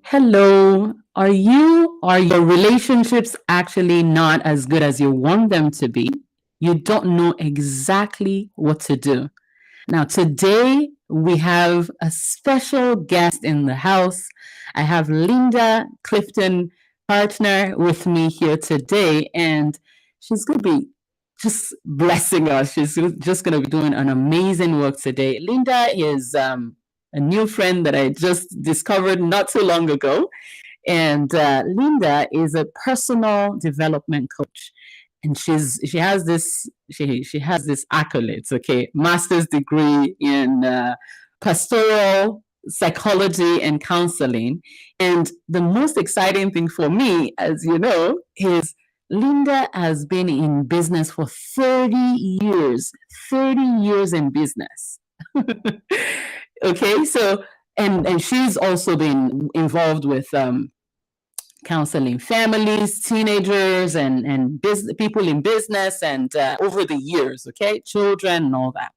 Hello. Are your relationships actually not as good as you want them to be? You don't know exactly what to do. Now, today we have a special guest in the house. I have Linda Clifton Karchner with me here today, and she's going to be just blessing us. She's just going to be doing an amazing work today. Linda is a new friend that I just discovered not too long ago. And Linda is a personal development coach, and she has this accolades. Okay, master's degree in pastoral psychology and counseling. And the most exciting thing for me, as you know, is Linda has been in business for 30 years. 30 years in business. Okay, so and she's also been involved with counseling families, teenagers, and people in business, and over the years, okay, children and all that.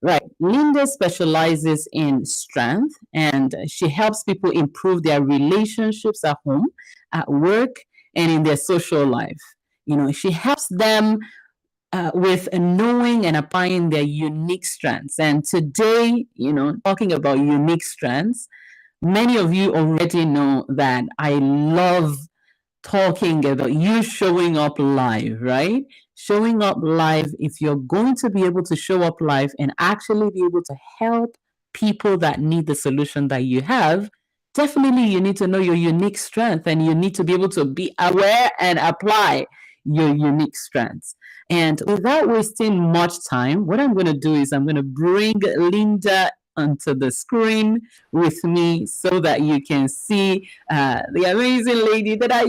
Right. Linda specializes in strength, and she helps people improve their relationships at home, at work, and in their social life. She helps them with knowing and applying their unique strengths. And today, talking about unique strengths, many of you already know that I love talking about you showing up live, right? Showing up live, if you're going to be able to show up live and actually be able to help people that need the solution that you have, definitely you need to know your unique strength, and you need to be able to be aware and apply your unique strengths. And without wasting much time, what I'm going to do is I'm going to bring Linda onto the screen with me so that you can see the amazing lady that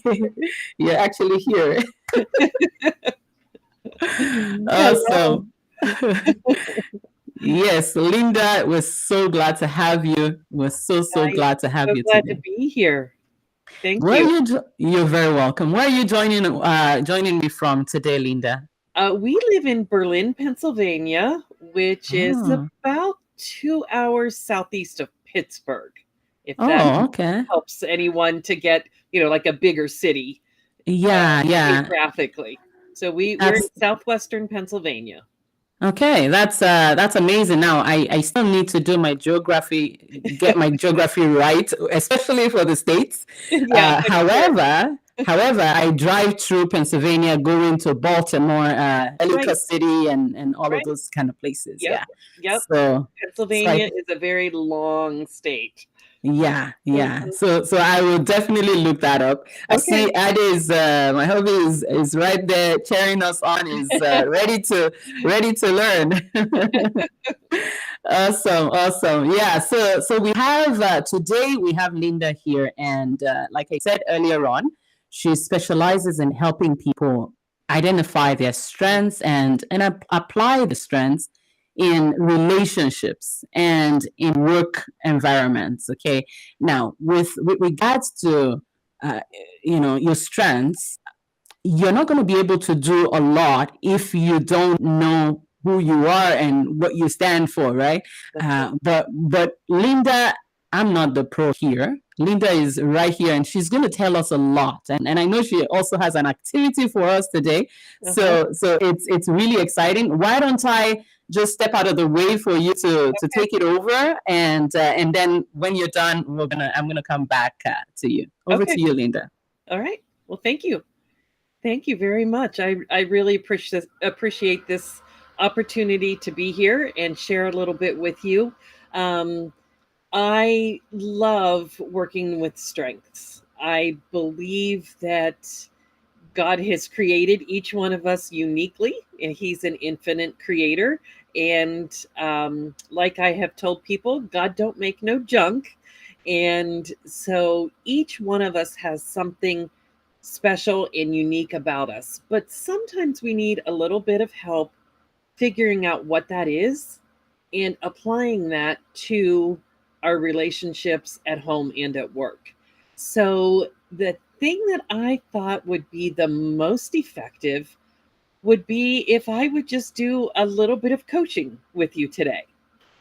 yay! You're actually here. Hello. Awesome. Yes, Linda, we're so glad to have you. We're so I'm glad to have so you glad to today. be here. Thank Where are you. you're very welcome. Where are you joining me from today, Linda? We live in Berlin, Pennsylvania, which is Oh, about 2 hours southeast of Pittsburgh, if that oh, okay. helps anyone to get, like a bigger city Yeah, yeah. geographically. So we're in Abs- southwestern Pennsylvania. Okay, that's amazing. Now I still need to do my geography, get my geography right, especially for the states. Yeah, I'm sure. However, I drive through Pennsylvania, going to Baltimore, Right, Ellicott City, and all of right. those kind of places. Yep, Yeah. yep. So I Pennsylvania is a very long state. yeah, yeah. Mhm. So I will definitely look that up. I Okay. see Ade my hubby is right there cheering us on. Is ready to learn. Awesome, awesome. Yeah. So we have today we have Linda here, and like I said earlier on, she specializes in helping people identify their strengths and apply the strengths in relationships and in work environments. Okay. Now, with regards to uh, your strengths, you're not going to be able to do a lot if you don't know who you are and what you stand for, right? That's right. But Linda, I'm not the pro here. Linda is right here, and she's going to tell us a lot. And I know she also has an activity for us today, Uh-huh. so it's really exciting. Why don't I just step out of the way for you to Okay. take it over, and then when you're done, I'm gonna come back to you. Over to Okay. you, Linda. All right. Well, thank you. Thank you very much. I really appreciate this opportunity to be here and share a little bit with you. Um, I love working with strengths. I believe that God has created each one of us uniquely, and He's an infinite creator. And like I have told people, God don't make no junk. And so each one of us has something special and unique about us. But sometimes we need a little bit of help figuring out what that is and applying that to our relationships at home and at work. So, the thing that I thought would be the most effective would be if I would just do a little bit of coaching with you today.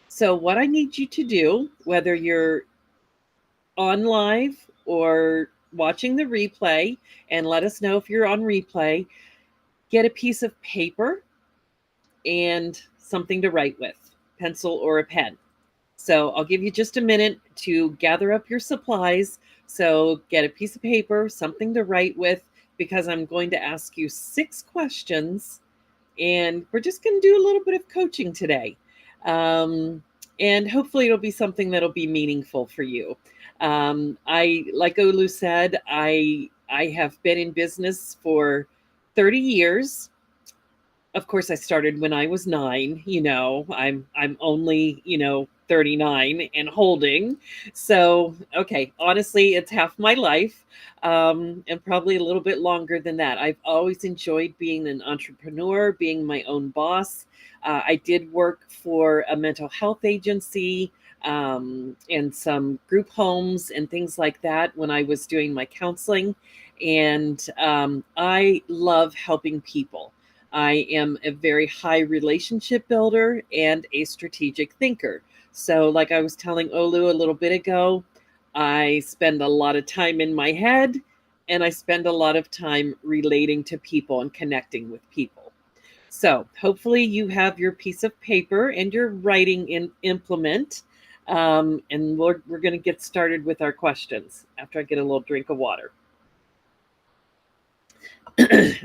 So, what I need you to do, whether you're on live or watching the replay, and let us know if you're on replay, get a piece of paper and something to write with, pencil or a pen. So I'll give you just a minute to gather up your supplies. So get a piece of paper, something to write with, because I'm going to ask you 6 questions, and we're just going to do a little bit of coaching today. And hopefully it'll be something that'll be meaningful for you. Like Olu said, I have been in business for 30 years. Of course, I started when I was 9. I'm only 39 and holding. So okay, honestly, it's half my life, and probably a little bit longer than that. I've always enjoyed being an entrepreneur, being my own boss. I did work for a mental health agency, and some group homes and things like that when I was doing my counseling. And I love helping people. I am a very high relationship builder and a strategic thinker. So, like I was telling Olu a little bit ago, I spend a lot of time in my head, and I spend a lot of time relating to people and connecting with people. So, hopefully, you have your piece of paper and your writing implement. And we're going to get started with our questions after I get a little drink of water.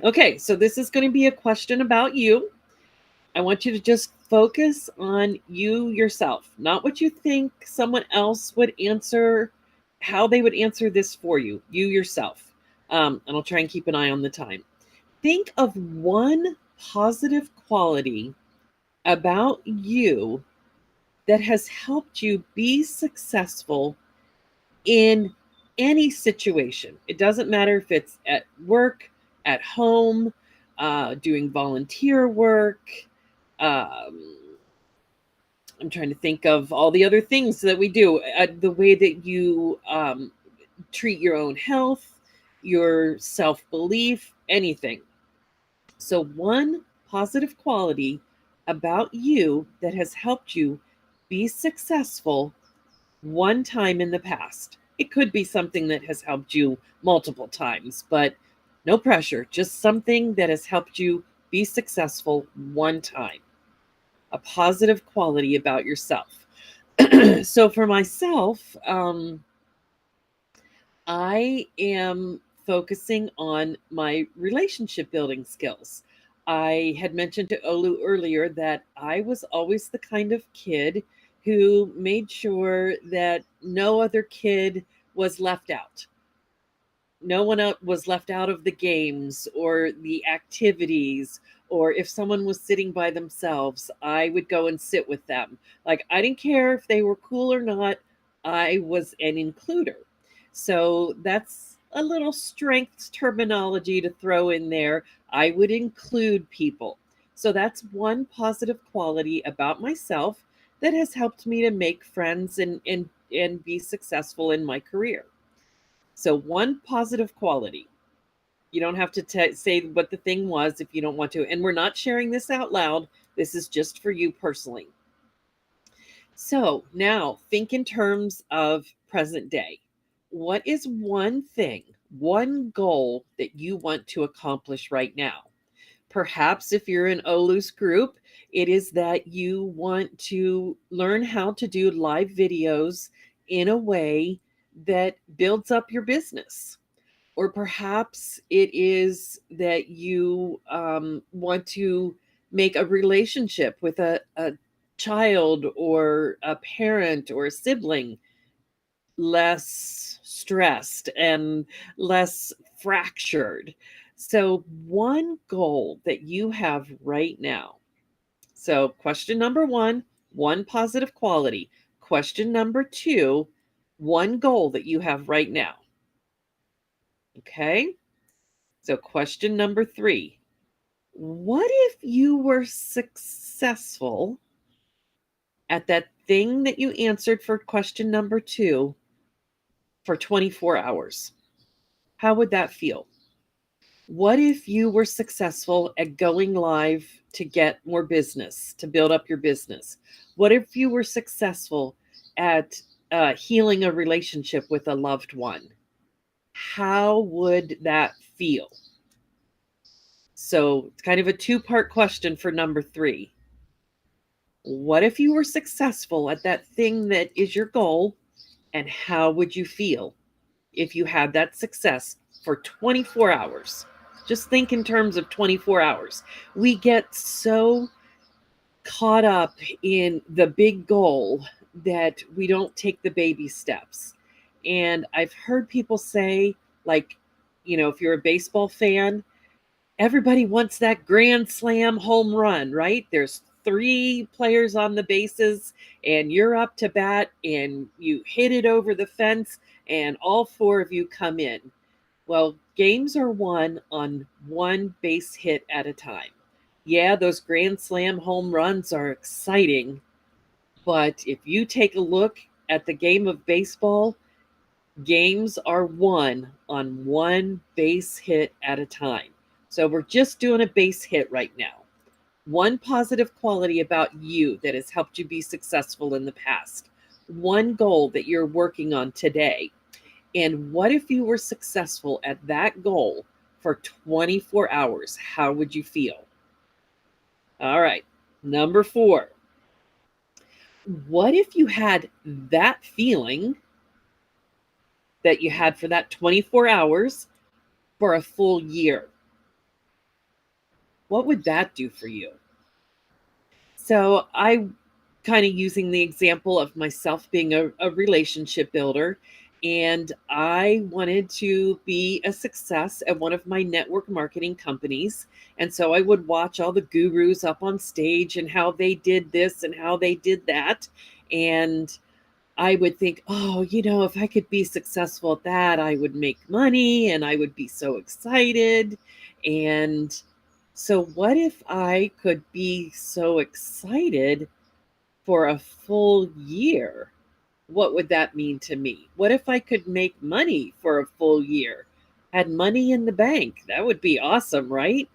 Okay, so this is going to be a question about you. I want you to just focus on you yourself, not what you think someone else would answer, how they would answer this for you, you yourself. And I'll try and keep an eye on the time. Think of one positive quality about you that has helped you be successful in any situation. It doesn't matter if it's at work, at home, doing volunteer work. Um, I'm trying to think of all the other things that we do. The way that you treat your own health, your self-belief, anything. So one positive quality about you that has helped you be successful one time in the past. It could be something that has helped you multiple times, but no pressure, just something that has helped you be successful one time. A positive quality about yourself. So for myself, I am focusing on my relationship building skills. I had mentioned to Olu earlier that I was always the kind of kid who made sure that no other kid was left out. No one was left out of the games or the activities, or if someone was sitting by themselves, I would go and sit with them. Like, I didn't care if they were cool or not, I was an includer. So that's a little strength terminology to throw in there. I would include people. So that's one positive quality about myself that has helped me to make friends and be successful in my career. So one positive quality. You don't have to say what the thing was if you don't want to. And we're not sharing this out loud. This is just for you personally. So now think in terms of present day. What is one thing, one goal that you want to accomplish right now? Perhaps if you're in Olu's group, it is that you want to learn how to do live videos in a way that builds up your business. Or perhaps it is that you want to make a relationship with a child or a parent or a sibling less stressed and less fractured. So, one goal that you have right now. So, question number one positive quality. Question number 2, one goal that you have right now. Okay. So, question number 3. What if you were successful at that thing that you answered for question number 2 for 24 hours? How would that feel? What if you were successful at going live to get more business, to build up your business? What if you were successful at healing a relationship with a loved one, how would that feel? So it's kind of a two-part question for number 3. What if you were successful at that thing that is your goal, and how would you feel if you had that success for 24 hours? Just think in terms of 24 hours. We get so caught up in the big goal that we don't take the baby steps. And I've heard people say, like, if you're a baseball fan, everybody wants that grand slam home run, right? There's 3 players on the bases and you're up to bat and you hit it over the fence and all 4 of you come in. Well, games are won on 1 base hit at a time. Yeah, those grand slam home runs are exciting, but if you take a look at the game of baseball, games are won on 1 base hit at a time. So we're just doing a base hit right now. One positive quality about you that has helped you be successful in the past. One goal that you're working on today. And what if you were successful at that goal for 24 hours? How would you feel? All right. Number 4. What if you had that feeling that you had for that 24 hours for a full year? What would that do for you? So I kind of using the example of myself being a relationship builder, and I wanted to be a success at one of my network marketing companies. And so I would watch all the gurus up on stage and how they did this and how they did that. And I would think, oh, if I could be successful at that, I would make money and I would be so excited. And so, what if I could be so excited for a full year? What would that mean to me? What if I could make money for a full year? Had money in the bank? That would be awesome, right?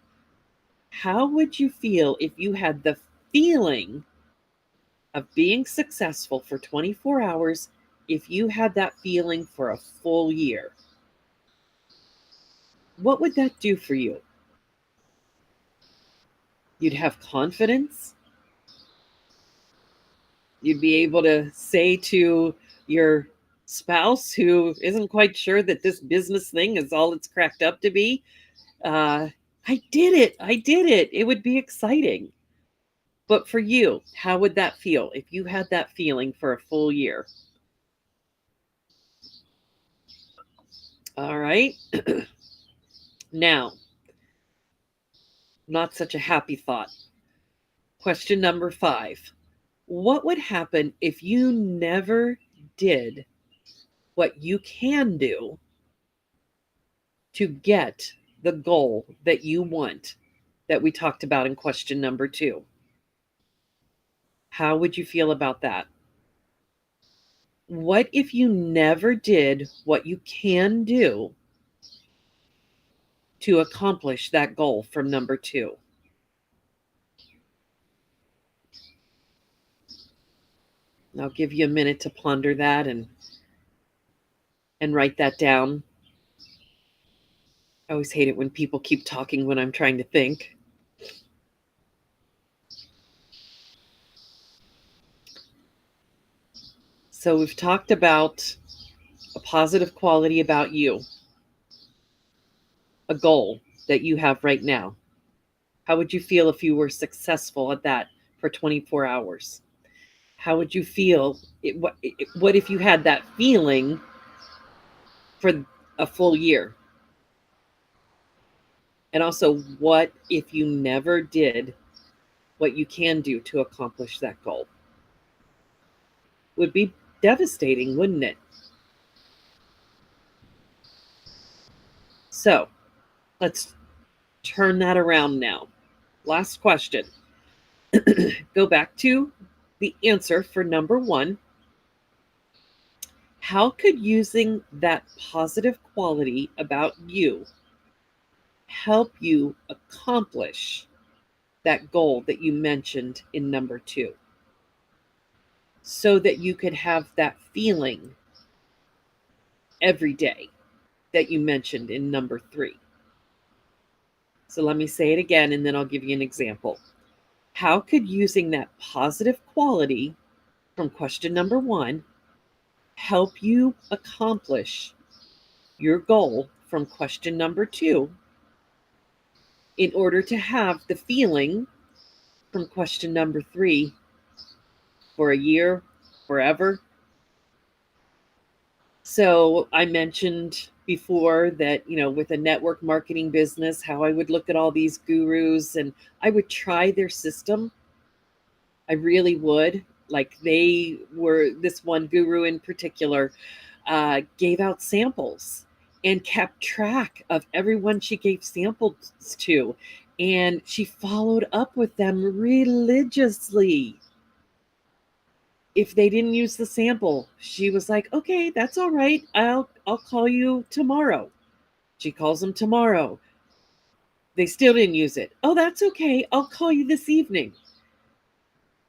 How would you feel if you had the feeling of being successful for 24 hours if you had that feeling for a full year? What would that do for you? You'd have confidence. You'd be able to say to your spouse who isn't quite sure that this business thing is all it's cracked up to be, I did it. I did it. It would be exciting. But for you, how would that feel if you had that feeling for a full year? All right. Now, not such a happy thought. Question number 5. What would happen if you never did what you can do to get the goal that you want that we talked about in question number 2? How would you feel about that? What if you never did what you can do to accomplish that goal from number 2? I'll give you a minute to ponder that and write that down. I always hate it when people keep talking when I'm trying to think. So we've talked about a positive quality about you, a goal that you have right now. How would you feel if you were successful at that for 24 hours? How would you feel? What if you had that feeling for a full year? And also, what if you never did what you can do to accomplish that goal? Would be devastating, wouldn't it? So let's turn that around now. Last question. Go back to the answer for number 1. How could using that positive quality about you help you accomplish that goal that you mentioned in number 2? so that you could have that feeling every day that you mentioned in number 3. So let me say it again, and then I'll give you an example. How could using that positive quality from question number 1 help you accomplish your goal from question number 2 in order to have the feeling from question number 3 for a year, forever? So I mentioned before that, with a network marketing business, how I would look at all these gurus and I would try their system. I really would. Like, they were, this one guru in particular gave out samples and kept track of everyone she gave samples to. And she followed up with them religiously. If they didn't use the sample, she was like, okay, that's all right. I'll call you tomorrow. She calls them tomorrow. They still didn't use it. Oh, that's okay. I'll call you this evening.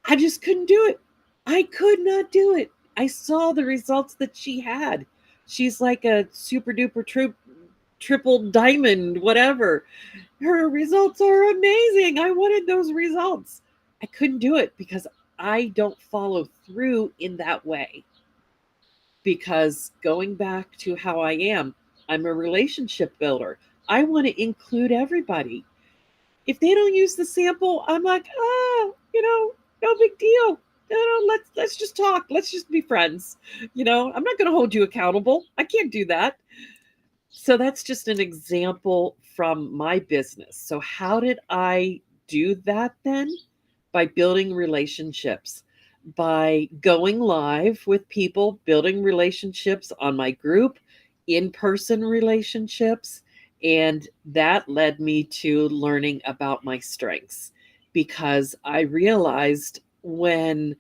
I just couldn't do it. I could not do it. I saw the results that she had. She's like a super duper triple diamond, whatever. Her results are amazing. I wanted those results. I couldn't do it because I don't follow through in that way. Because going back to how I am, I'm a relationship builder. I want to include everybody. If they don't use the sample, I'm like, no big deal. Let's just talk. Let's just be friends. I'm not going to hold you accountable. I can't do that. So that's just an example from my business. So how did I do that then? By building relationships, by going live with people, building relationships on my group, in-person relationships. And that led me to learning about my strengths, because I realized when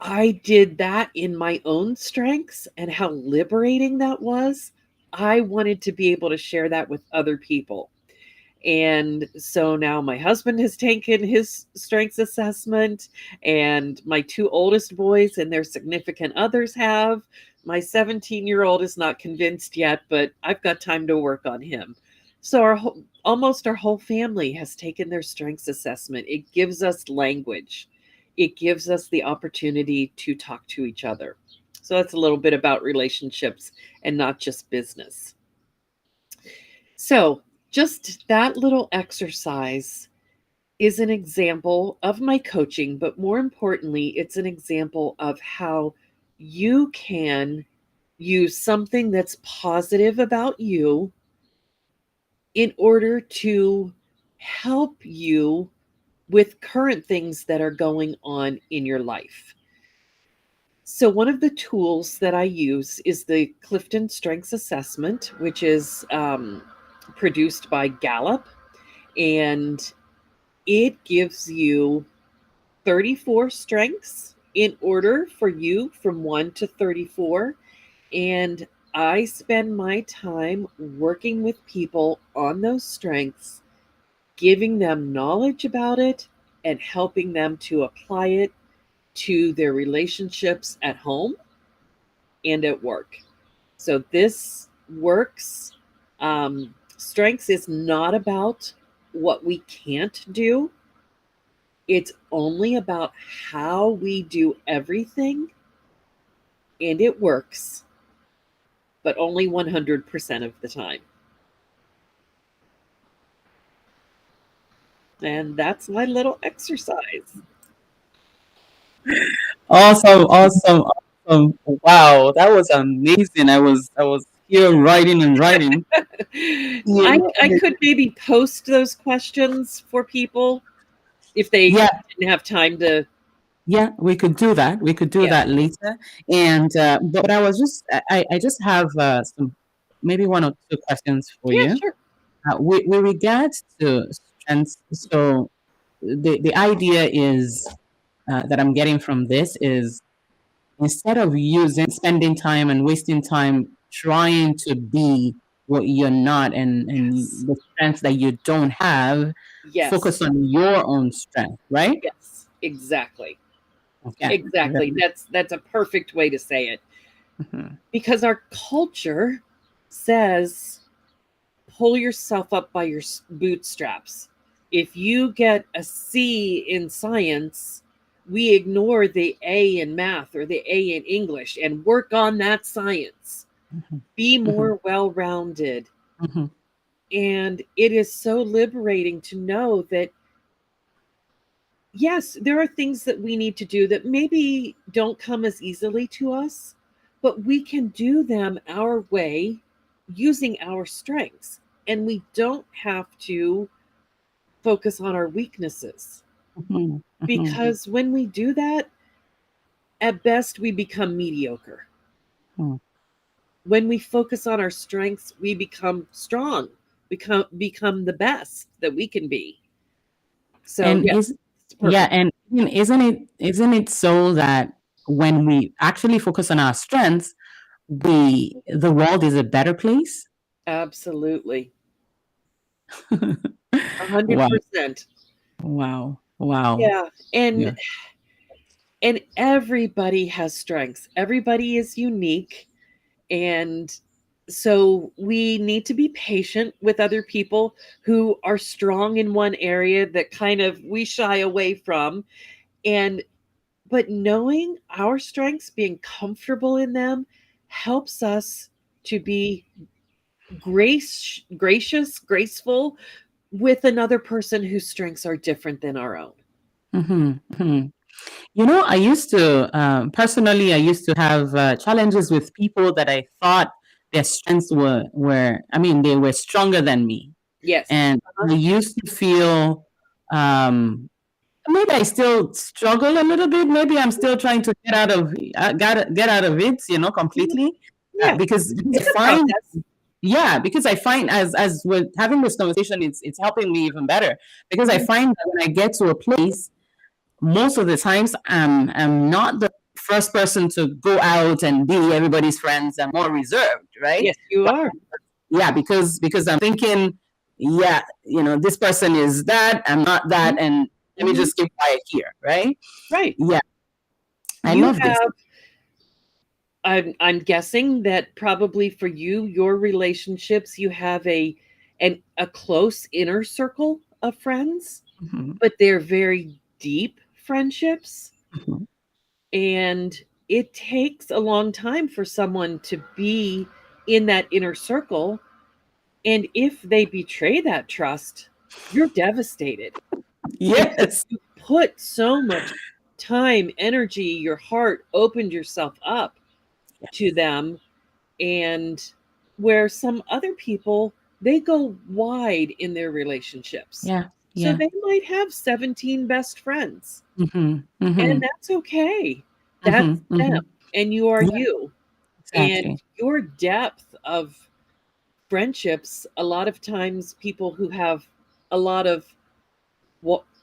I did that in my own strengths and how liberating that was, I wanted to be able to share that with other people. And so now my husband has taken his strengths assessment, and my 2 oldest boys and their significant others have. My 17-year-old is not convinced yet, but I've got time to work on him. So almost our whole family has taken their strengths assessment. It gives us language. It gives us the opportunity to talk to each other. So that's a little bit about relationships and not just business. So just that little exercise is an example of my coaching, but more importantly, it's an example of how you can use something that's positive about you in order to help you with current things that are going on in your life. So one of the tools that I use is the Clifton Strengths Assessment, which is produced by Gallup. And it gives you 34 strengths in order for you from 1 to 34. And I spend my time working with people on those strengths, giving them knowledge about it and helping them to apply it to their relationships at home and at work. So this works. Strengths is not about what we can't do. It's only about how we do everything, and it works, but only 100% of the time. And that's my little exercise. Awesome, awesome, awesome. Wow, that was amazing. I was here writing and writing. I could maybe post those questions for people if they Yeah, didn't have time to. yeah, we could do that. We could do Yeah. that later. And but I was just I just have some maybe 1 or 2 questions for Yeah, you. sure. With regards to strengths, so the idea is that I'm getting from this is, instead of spending time and wasting time trying to be what you're not, and Yes. the strengths that you don't have, Yes. focus on your own strength, right? Yes. Exactly. Yeah. Exactly. That's a perfect way to say it. Mhm. Because our culture says pull yourself up by your bootstraps. If you get a C in science, we ignore the A in math or the A in English and work on that science. Mhm. Be Mhm. more well-rounded. Mhm. And it is so liberating to know that, yes, there are things that we need to do that maybe don't come as easily to us, but we can do them our way using our strengths. And we don't have to focus on our weaknesses, Mhm. Mhm. because when we do that, at best, we become mediocre. Mhm. When we focus on our strengths, we become strong, become the best that we can be. So, And yes, is it's Yeah, perfect. and isn't it so that when we actually focus on our strengths, the world is a better place? Absolutely. 100%. Wow. Wow. Wow. Yeah. And Yeah. and everybody has strengths. Everybody is unique. And so we need to be patient with other people who are strong in one area that kind of we shy away from. And but knowing our strengths, being comfortable in them, helps us to be gracious, graceful with another person whose strengths are different than our own. Mhm. Mhm. I used to, personally, I used to have challenges with people that I thought their strengths I mean, they were stronger than me. Yes. And Uh-huh. I used to feel, maybe I still struggle a little bit. Maybe I'm still trying to get out of it, Mhm. completely. Yeah. Because I It's a find, process. yeah, because I find as we're having this conversation, it's helping me even better. Because I Mhm. find that when I get to a place, most of the times I'm not the first person to go out and be everybody's friends. I'm more reserved, right? Yes, you But are. yeah, because I'm thinking, yeah, this person is that, I'm not that, Mhm. and let me Mhm. just keep quiet here, right? Right. Yeah, I You love this. have I'm guessing that probably for you, your relationships, you have a close inner circle of friends, Mhm, but they're very deep friendships. mhm. And it takes a long time for someone to be in that inner circle. And if they betray that trust, you're devastated because Yes. you put so much time, energy, your heart opened yourself up to them. And where some other people, they go wide in their relationships. Yeah, So yeah. they might have 17 best friends, Mhm, and mhm, that's okay. That's mhm, them, mhm. and you are Yeah, you. And exactly. your depth of friendships, a lot of times people who have a lot of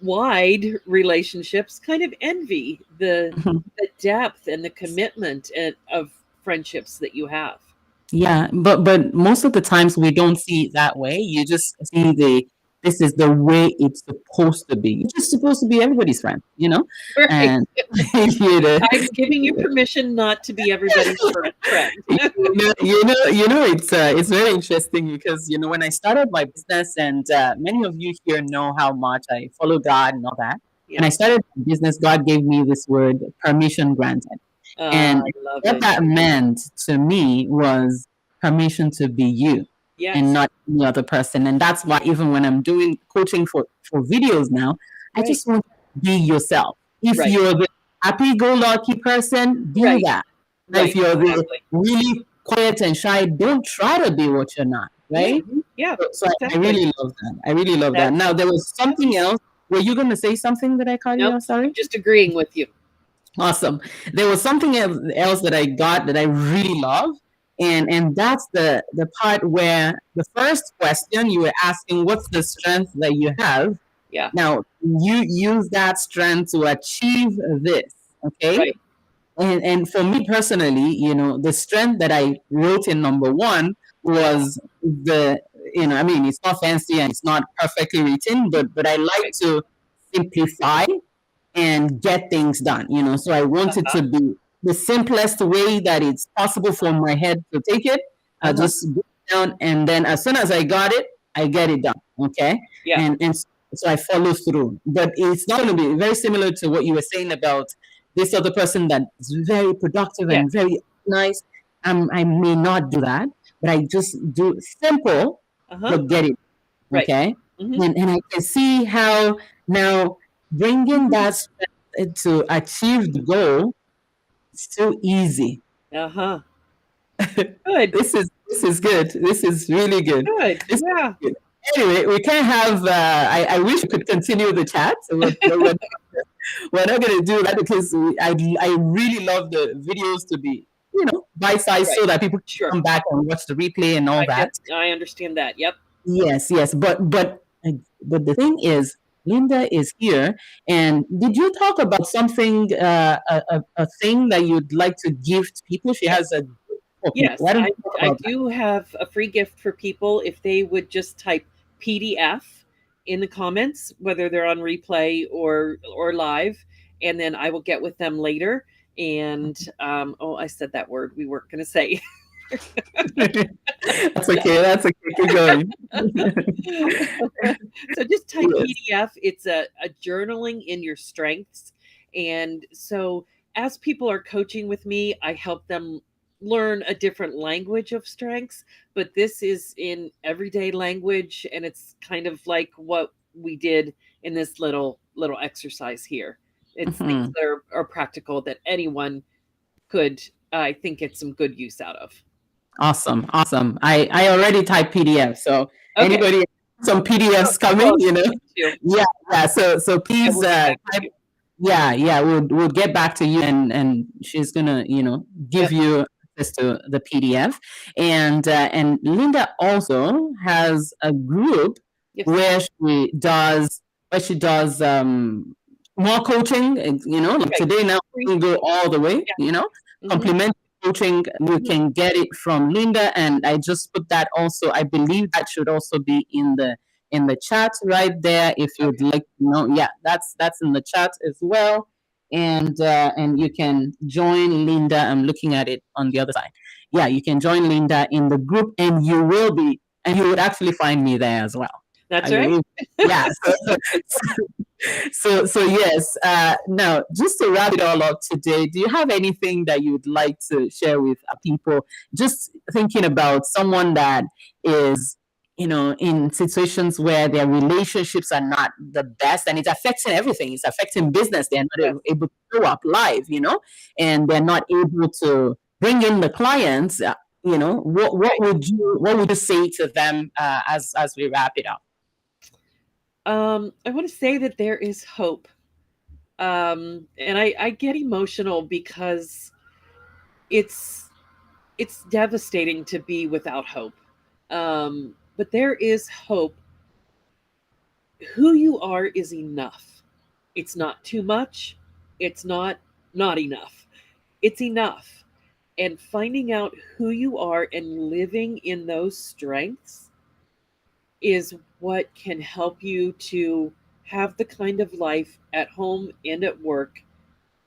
wide relationships kind of envy Mhm. the depth and the commitment of friendships that you have. Yeah, but most of the times we don't see it that way. You just see this is the way it's supposed to be. You're just supposed to be everybody's friend, Right. and you know, I'm giving you permission not to be everybody's friend. it's very interesting because when I started my business, and many of you here know how much I follow God and all that. When Yeah. I started my business, God gave me this word, permission granted. And I love what it. that meant to me was permission to be you and Yes. not any other person. And that's why even when I'm doing coaching for videos now, I Right. just want you to be yourself. If Right. you're the happy-go-lucky person, be Right. that. If Right. you're the Exactly. really quiet and shy, don't try to be what you're not, Yeah. right? Yeah. So I Exactly. really love that. I really love that. That's Now, there was something else. Were you going to say something that I caught you nope. off? Sorry? I'm just agreeing with you. Awesome. There was something else that I got that I really love, and that's the part where the first question you were asking, what's the strength that you have? Yeah. Now you use that strength to achieve this, okay? Right. And for me personally, the strength that I wrote in number one was I mean, it's not fancy and it's not perfectly written, but I like Right. to simplify and get things done. So I want it Uh-huh. to be the simplest way that it's possible for my head to take it. I Uh-huh. just go down, and then as soon as I got it, I get it done. Okay, Yeah. and so I follow through. But it's not going to be very similar to what you were saying about this other person that is very productive Yeah. and very nice. I may not do that, but I just do simple, Uh-huh. but get it. Right. Okay, Mm-hmm. and I can see how now bringing that strength to achieve the goal is so easy. Uh-huh. Good. This is good. This is really good. Good. This is Yeah. good. Anyway, we can have. I wish we could continue the chat. We're not going to do that because I really love the videos to be bite sized Right. so that people can Sure. come back and watch the replay and all that. I understand that. Yep. Yes, but the thing is, Linda is here, and did you talk about something, a thing that you'd like to give to people? She has a for people. Yes, Why don't you talk I about that? do have a free gift for people if they would just type PDF in the comments, whether they're on replay or live, and then I will get with them later. And oh, I said that word we weren't going to say. That's okay. That's okay. Keep going. So just type Yes. PDF. It's a journaling in your strengths. And so as people are coaching with me, I help them learn a different language of strengths, but this is in everyday language, and it's kind of like what we did in this little exercise here. It's things Mhm. that are practical that anyone could, I think, get some good use out of. Awesome. I already typed PDF, so Okay. anybody some PDFs Well, coming, thank you. Yeah. So I please will get back to type. you. Yeah, we'll get back to you, and she's gonna give Yep. you access to the PDF, and Linda also has a group Yes. where she does more coaching, like Okay. today. Now we can go all the way, Yeah. Mhm. complimentary coaching. You Mhm. can get it from Linda, and I just put that also. I believe that should also be in the chat right there if you'd Okay. like to know. Yeah, that's in the chat as well. And you can join Linda. I'm looking at it on the other side. Yeah, you can join Linda in the group, and you would actually find me there as well. I That's right. believe. Yeah. So yes. Now, just to wrap it all up today, do you have anything that you'd like to share with people? Just thinking about someone that is, in situations where their relationships are not the best, and it's affecting everything. It's affecting business. They're not Yes. able to show up live, and they're not able to bring in the clients. What Right. would you say to them as we wrap it up? I want to say that there is hope. And I get emotional because it's it's devastating to be without hope. But there is hope. Who you are is enough. It's not too much. It's not enough. It's enough. And finding out who you are and living in those strengths is what can help you to have the kind of life at home and at work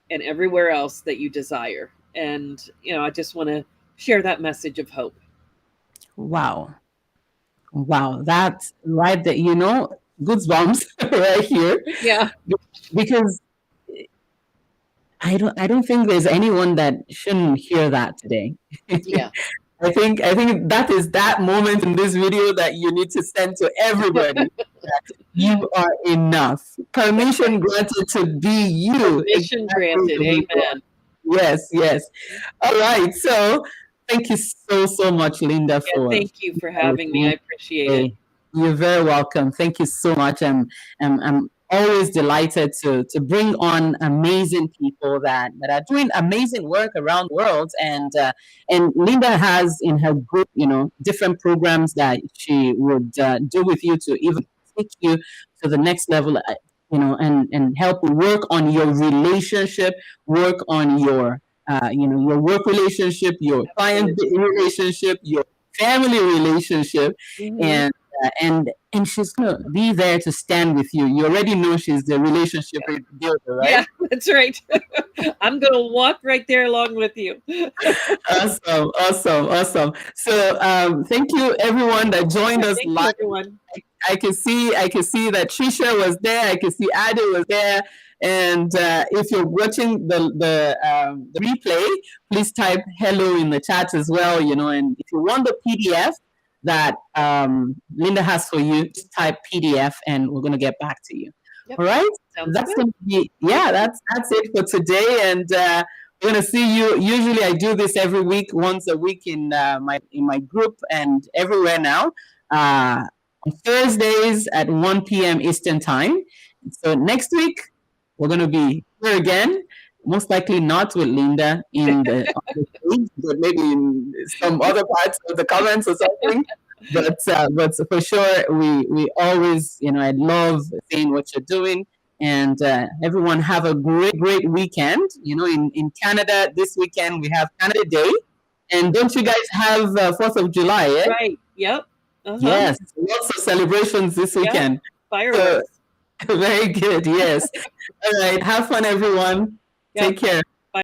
and everywhere else that you desire. And, I just want to share that message of hope. Wow. Wow, that's right there. Goosebumps right here, Yeah. because I don't think there's anyone that shouldn't hear that today. Yeah. I think that is that moment in this video that you need to send to everybody. You are enough. That's right. Permission granted to be you Permission exactly granted. the way you are. Amen. Yes. All right. So thank you so much, Linda, Yeah. for Thank you for with having me. I me. appreciate it. Hey, you're very welcome. Thank you so much. I'm always delighted to bring on amazing people that are doing amazing work around the world. And Linda has in her group, different programs that she would do with you to even take you to the next level. And help you work on your relationship, work on your work relationship, your client Absolutely. relationship, your family relationship, Hmm. and and she's gonna be there to stand with you. You already know she's the relationship builder, right? Yeah, that's right. I'm going to walk right there along with you. Awesome. So thank you everyone that joined us Thank you, live. everyone. I can see that Trisha was there. I can see Adi was there. And if you're watching the replay, please type hello in the chat as well. And if you want the PDF that Linda has for you, just type PDF, and we're gonna get back to you. Yep. All right, Sounds that's good. gonna be that's it for today, and we're gonna see you. Usually, I do this every week, once a week in my group and everywhere now. On Thursdays at 1 p.m. Eastern Time. So next week, we're going to be here again. Most likely not with Linda on the stage, but maybe in some other parts of the comments or something. But for sure, we always, I love seeing what you're doing. And everyone have a great weekend. In Canada, this weekend, we have Canada Day. And don't you guys have 4th of July, eh? Right. Yep. Yes, lots of celebrations this weekend. Yep. Fireworks. Very good. Yes. All right. Have fun, everyone. Yep. Take care.